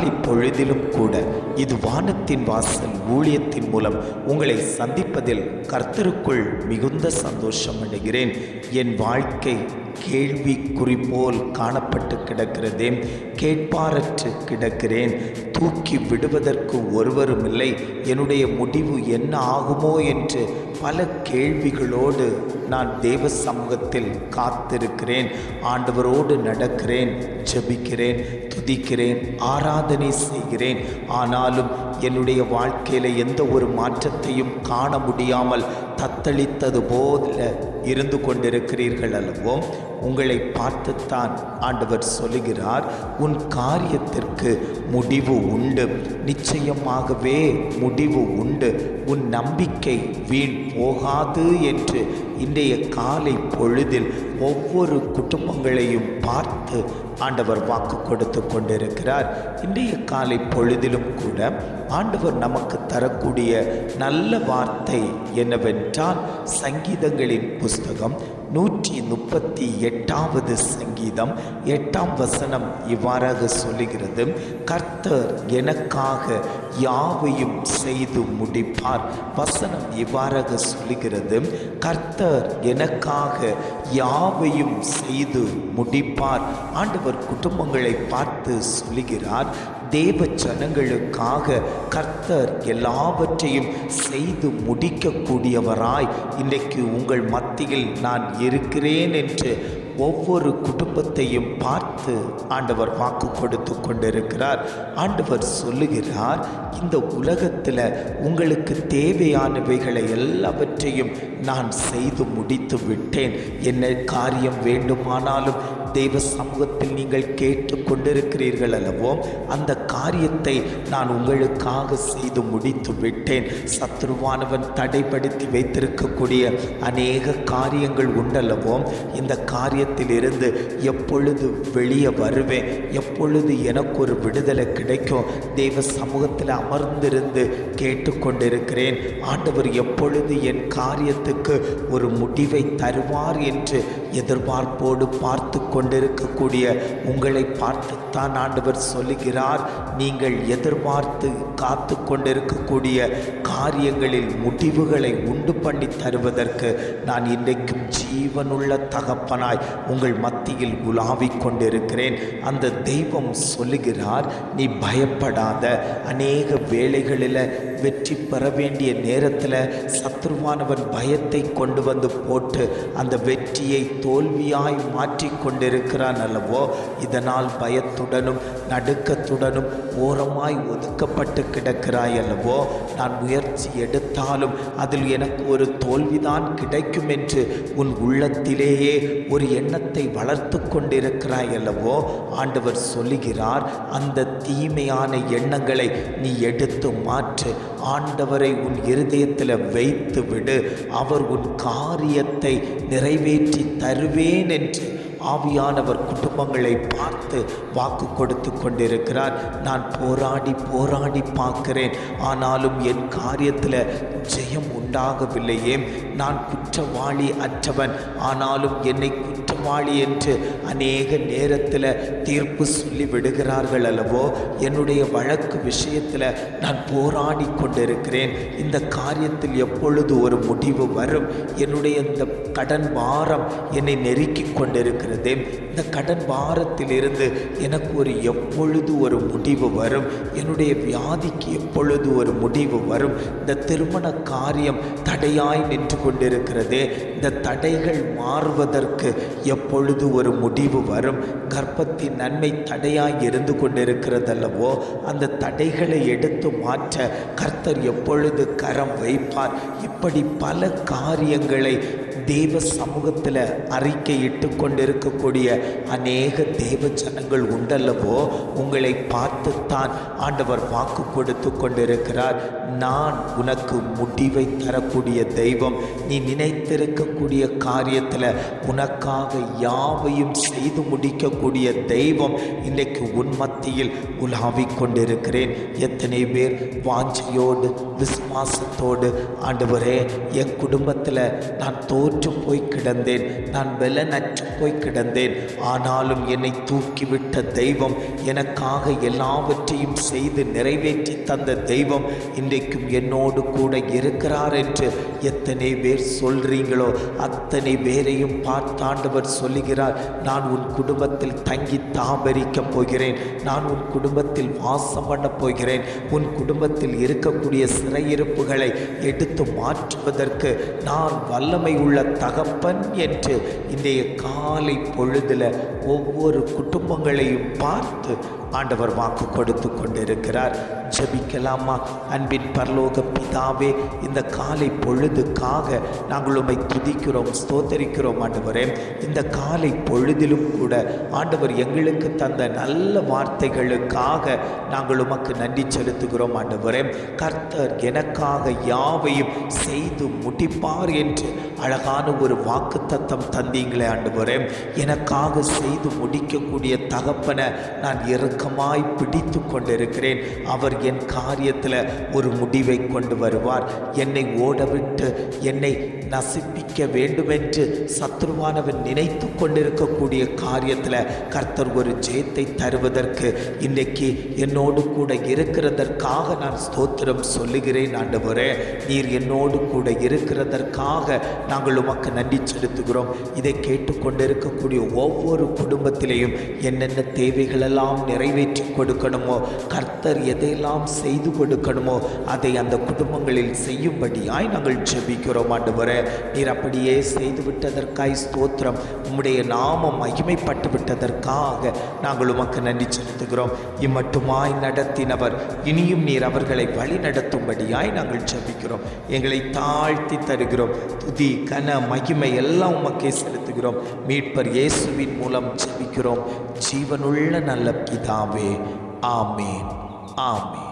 காலை பொழுதிலும் கூட இது வானத்தின் வாசல் ஊழியத்தின் மூலம் உங்களை சந்திப்பதில் கர்த்தருக்குள் மிகுந்த சந்தோஷம் அடைகிறேன். என் வாழ்க்கை கேள்விக்குறி போல் காணப்பட்டு கிடக்கிறதே, கேட்பாரற்று கிடக்கிறேன். தூக்கி விடுவதற்கு ஒருவரும் இல்லை. என்னுடைய முடிவு என்ன ஆகுமோ என்று பல கேள்விகளோடு நான் தேவ சமூகத்தில் காத்திருக்கிறேன். ஆண்டவரோடு நடக்கிறேன், ஜெபிக்கிறேன், துதிக்கிறேன், ஆராதனை செய்கிறேன். ஆனாலும் என்னுடைய வாழ்க்கையில் எந்த ஒரு மாற்றத்தையும் காண முடியாமல் தத்தளித்தது போல இருந்து கொண்டிருக்கிறீர்கள் அல்லவோ? உங்களை பார்த்துத்தான் ஆண்டவர் சொல்லுகிறார், உன் காரியத்திற்கு முடிவு உண்டு, நிச்சயமாகவே முடிவு உண்டு, உன் நம்பிக்கை வீண் போகாது என்று இன்றைய காலை பொழுதில் ஒவ்வொரு குடும்பங்களையும் பார்த்து ஆண்டவர் வாக்கு கொடுத்து கொண்டிருக்கிறார். இன்றைய காலை பொழுதிலும் கூட ஆண்டவர் நமக்கு தரக்கூடிய நல்ல வார்த்தை என்னவென்றால், சங்கீதங்களின் புஸ்தகம் 138வது சங்கீதம் 8ஆம் வசனம் இவ்வாறாக சொல்லுகிறது, கர்த்தர் எனக்காக யாவையும் செய்து முடிப்பார். வசனம் இவ்வாறாக சொல்லுகிறது, கர்த்தர் எனக்காக யாவையும் செய்து முடிப்பார். ஆண்டவர் குடும்பங்களை பார்த்து சொல்லுகிறார், தேவ ஜனங்களுக்காக கர்த்தர் எல்லாவற்றையும் செய்து முடிக்கக்கூடியவராய் இன்றைக்கு உங்கள் மத்தியில் நான் இருக்கிறேன் என்று ஒவ்வொரு குடும்பத்தையும் பார்த்து ஆண்டவர் வாக்கு கொடுத்து கொண்டிருக்கிறார். ஆண்டவர் சொல்லுகிறார், இந்த உலகத்தில் உங்களுக்கு தேவையானவைகளை எல்லாவற்றையும் நான் செய்து முடித்து விட்டேன். என்ன காரியம் வேண்டுமானாலும் தெய்வ சமூகத்தில் நீங்கள் கேட்டு கொண்டிருக்கிறீர்கள் அல்லவோ, அந்த காரியத்தை நான் உங்களுக்காக செய்து முடித்து விட்டேன். சத்ருவானவன் தடைப்படுத்தி வைத்திருக்கக்கூடிய அநேக காரியங்கள் உண்டல்லவோ, இந்த காரியத்தில் இருந்து எப்பொழுது வெளியே வருவேன், எப்பொழுது எனக்கு ஒரு விடுதலை கிடைக்கும், தெய்வ சமூகத்தில் அமர்ந்திருந்து கேட்டுக்கொண்டிருக்கிறேன். ஆண்டவர் எப்பொழுது என் காரியத்துக்கு ஒரு முடிவை தருவார் என்று எதிர்பார்ப்போடு பார்த்து கொண்டிருக்கக்கூடிய உங்களை பார்த்துத்தான் ஆண்டவர் சொல்லுகிறார், நீங்கள் எதிர்பார்த்து காத்து கொண்டிருக்கக்கூடிய காரியங்களில் முடிவுகளை உண்டு பண்ணி தருவதற்கு நான் இன்றைக்கும் ஜீவனுள்ள தகப்பனாய் உங்கள் மத்தியில் உலாவிக் கொண்டிருக்கிறேன். அந்த தெய்வம் சொல்லுகிறார், நீ பயப்படாத. அநேக வேளைகளில் வெற்றி பெற வேண்டிய நேரத்தில் சத்ருவானவன் பயத்தை கொண்டு வந்து போட்டு அந்த வெற்றியை தோல்வியாய் மாற்றி கொண்டிருக்கிறான் அல்லவோ? இதனால் பயத்துடனும் நடுக்கத்துடனும் ஓரமாய் ஒதுக்கப்பட்டு கிடக்கிறாய் அல்லவோ? நான் முயற்சி எடுத்தாலும் அதில் எனக்கு ஒரு தோல்விதான் கிடைக்கும் என்று உன் உள்ளத்திலேயே ஒரு எண்ணத்தை வளர்த்து கொண்டிருக்கிறாய் அல்லவோ? ஆண்டவர் சொல்லுகிறார், அந்த தீமையான எண்ணங்களை நீ எடுத்து மாற்று. ஆண்டவரை உன் இருதயத்தில் வைத்து விடு. அவர் உன் காரியத்தை நிறைவேற்றி தருவேன் என்று ஆவியானவர் குடும்பங்களை பார்த்து வாக்கு கொடுத்து கொண்டிருக்கிறார். நான் போராடி பார்க்கிறேன், ஆனாலும் என் காரியத்தில் ஜெயம் உண்டாகவில்லையே. நான் குற்றவாளி அற்றவன், ஆனாலும் என்னை குற்றவாளி என்று அநேக நேரத்தில் தீர்ப்பு சொல்லி விடுகிறார்கள் அல்லவோ? என்னுடைய வழக்கு விஷயத்தில் நான் போராடி கொண்டிருக்கிறேன். இந்த காரியத்தில் எப்பொழுது ஒரு முடிவு வரும்? என்னுடைய இந்த கடன் பாரம் என்னை நெருக்கி கொண்டிருக்கிறதே. இந்த கடன் பாரத்தில் இருந்து எனக்கு எப்பொழுது ஒரு முடிவு வரும்? என்னுடைய வியாதிக்கு எப்பொழுது ஒரு முடிவு வரும்? இந்த திருமண காரியம் தடையாய் நின்று கொண்டிருக்கிறதே, இந்த தடைகள் மாறுவதற்கு எப்பொழுது ஒரு முடிவு வரும்? கர்ப்பத்தின் நன்மை தடையாய் இருந்து கொண்டிருக்கிறதல்லவோ? அந்த தடைகளை எடுத்து மாற்ற கர்த்தர் எப்பொழுது கரம் வைப்பார்? இப்படி பல காரியங்களை தேவ சமூகத்தில் அறிக்கையிட்டு கொண்டிருக்கக்கூடிய அநேக தேவ ஜனங்கள் உண்டல்லவோ? உங்களை பார்த்துத்தான் ஆண்டவர் வாக்கு கொடுத்து கொண்டிருக்கிறார். நான் உனக்கு முடிவை தரக்கூடிய தெய்வம். நீ நினைத்திருக்கக்கூடிய காரியத்தில் உனக்காக யாவையும் செய்து முடிக்கக்கூடிய தெய்வம் இன்றைக்கு உன் மத்தியில் உலாவிக் கொண்டிருக்கிறேன். எத்தனை பேர் வாஞ்சையோடு விசுவாசத்தோடு, ஆண்டவரே என் குடும்பத்தில் நான் தோற்று போய் கிடந்தேன், நான் பலனற்று போய் கிடந்தேன். ஆனாலும் என்னை தூக்கிவிட்ட தெய்வம், எனக்காக எல்லாவற்றையும் செய்து நிறைவேற்றி தந்த தெய்வம் இன்றைக்கும் என்னோடு கூட இருக்கிறார் என்று எத்தனை பேர் சொல்றீங்களோ அத்தனை பேரையும் பார்த்தாண்டவர் சொல்லுகிறார், நான் உன் குடும்பத்தில் தங்கி தாபரிக்கப் போகிறேன், நான் உன் குடும்பத்தில் வாசம் பண்ண போகிறேன், உன் குடும்பத்தில் இருக்கக்கூடிய சிறையிருப்புகளை எடுத்து மாற்றுவதற்கு நான் வல்லமை உள்ள தகப்பன் என்று இன்றைய காலை பொழுதில் ஒவ்வொரு குடும்பங்களையும் பார்த்து ஆண்டவர் வாக்கு கொடுத்து கொண்டிருக்கிறார். ஜெபிக்கலாமா? அன்பின் பரலோக பிதாவே, இந்த காலை பொழுதுக்காக நாங்கள் உம்மை துதிக்கிறோம், ஸ்தோத்தரிக்கிறோம் ஆண்டவரே. இந்த காலை பொழுதிலும் கூட ஆண்டவர் எங்களுக்கு தந்த நல்ல வார்த்தைகளுக்காக நாங்கள் உமக்கு நன்றி செலுத்துகிறோம் ஆண்டவரே. கர்த்தர் எனக்காக யாவையும் செய்து முடிப்பார் என்று அழகான ஒரு வாக்கு தத்தம் தந்தீங்களே ஆண்டவரே. எனக்காக செய்து முடிக்கக்கூடிய தகப்பனை நான் இறுக்கமாய் பிடித்து கொண்டிருக்கிறேன். அவர் என் காரியத்தில் ஒரு முடிவை கொண்டு வருவார். என்னை ஓடவிட்டு என்னை நசிப்பிக்க வேண்டுமென்று சத்ருவானவன் நினைத்து கொண்டிருக்கக்கூடிய காரியத்தில் கர்த்தர் ஒரு ஜெயத்தை தருவதற்கு இன்றைக்கு என்னோடு கூட இருக்கிறதற்காக நான் ஸ்தோத்திரம் சொல்லுகிறேன் ஆண்டவரே. நீர் என்னோடு கூட இருக்கிறதற்காக நாங்கள் உமக்கு நன்றி செலுத்துகிறோம். இதை கேட்டுக்கொண்டிருக்கக்கூடிய ஒவ்வொரு குடும்பத்திலேயும் என்னென்ன தேவைகளெல்லாம் நிறைவேற்றி கொடுக்கணுமோ, கர்த்தர் எதையெல்லாம் செய்து கொடுக்கணுமோ அதை அந்த குடும்பங்களில் செய்யும்படியாய் நாங்கள் ஜெபிக்கிறோம் ஆண்டவரே. நீர் அப்படியே செய்து விட்டதற்காய் ஸ்தோத்திரம். உம்முடைய நாமம் மகிமைப்பட்டு விட்டதற்காக நாங்கள் உமக்கு நன்றி செலுத்துகிறோம். இம்மட்டுமாய் நடத்தினவர் இனியும் நீர் அவர்களை வழி நடத்தும்படியாய் நாங்கள் ஜெபிக்கிறோம். எங்களை தாழ்த்தி தருகிறோம். துதி கன மகிமை எல்லாம் உமக்கே செலுத்துகிறோம். மீட்பர் இயேசுவின் மூலம் ஜெபிக்கிறோம் ஜீவனுள்ள நல்ல பிதாவே. ஆமேன், ஆமேன்.